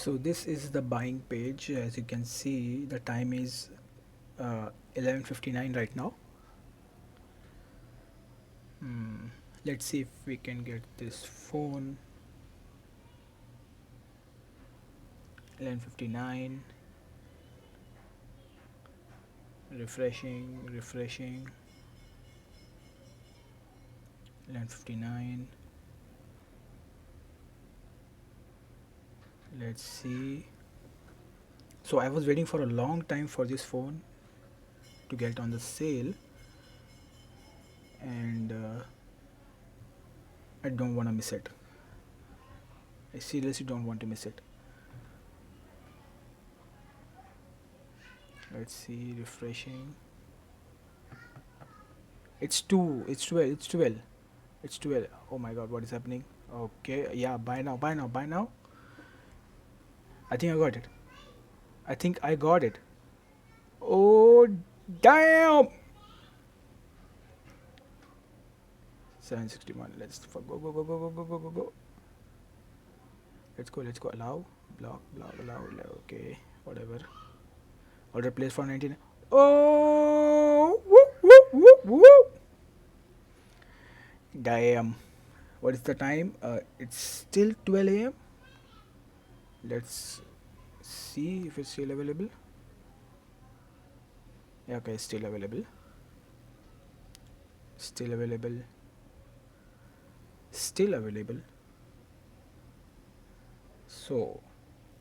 So this is the buying page. As you can see, the time is 11:59 right now. Hmm. Let's see if we can get this phone. 11:59. Refreshing. 11:59. Let's see. So I was waiting for a long time for this phone to get on the sale, and I don't want to miss it. I seriously don't want to miss it. Let's see, refreshing. It's 12. It's 12. Oh my god, what is happening? Okay, yeah, buy now. I think I got it. Oh, damn! 761. Let's go. Let's go. Allow. Block. Allow. Okay, whatever. Order placed for 19. Oh! Woo! Damn. What is the time? It's still 12 a.m. Let's see if it's still available. Yeah, okay, still available. Still available. So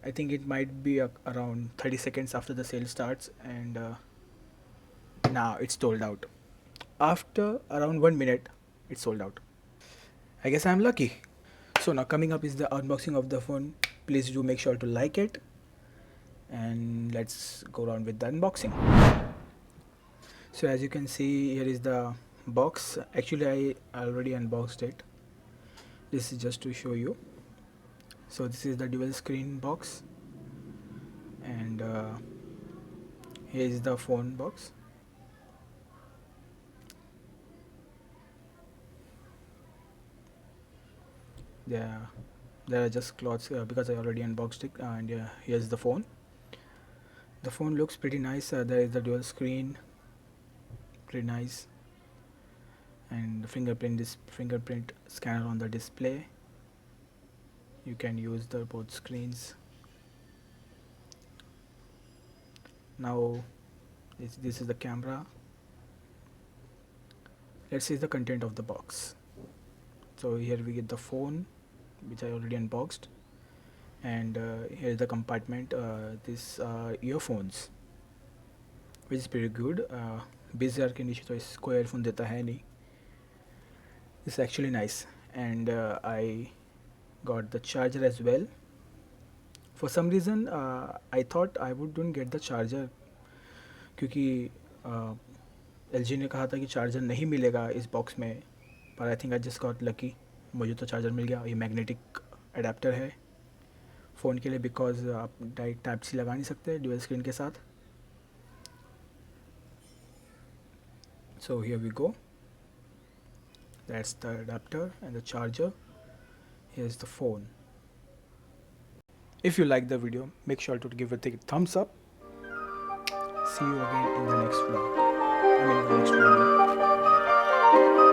I think it might be around 30 seconds after the sale starts, and now it's sold out. After around 1 minute, it's sold out. I guess I'm lucky. So now coming up is the unboxing of the phone. Please do make sure to like it, and let's go on with the unboxing. So as you can see, here is the box. Actually, I already unboxed it. This is just to show you. So this is the dual screen box, and here is the phone box. There are just cloths because I already unboxed it, and here's the phone. The phone looks pretty nice. There is the dual screen, pretty nice, and the fingerprint scanner on the display. You can use the both screens. Now this is the camera. Let's see the content of the box. So here we get the phone, which I already unboxed, and here is the compartment. This earphones, which is pretty good. Busy के नीचे तो इसको earphone देता है नहीं. It's actually nice, and I got the charger as well. For some reason, I thought I wouldn't get the charger क्योंकि LG ने कहा था कि चार्जर नहीं मिलेगा इस बॉक्स में, पर I think I just got lucky. मुझे तो चार्जर मिल गया. ये मैग्नेटिक अडेप्टर है फ़ोन के लिए, बिकॉज आप डायरेक्ट टाइप सी लगा नहीं सकते ड्यूअल स्क्रीन के साथ. So here we go. That's the adapter and the charger. Here is the phone. If you like the video, make sure to give it a thumbs up. See you again in the next vlog. I mean, the next video.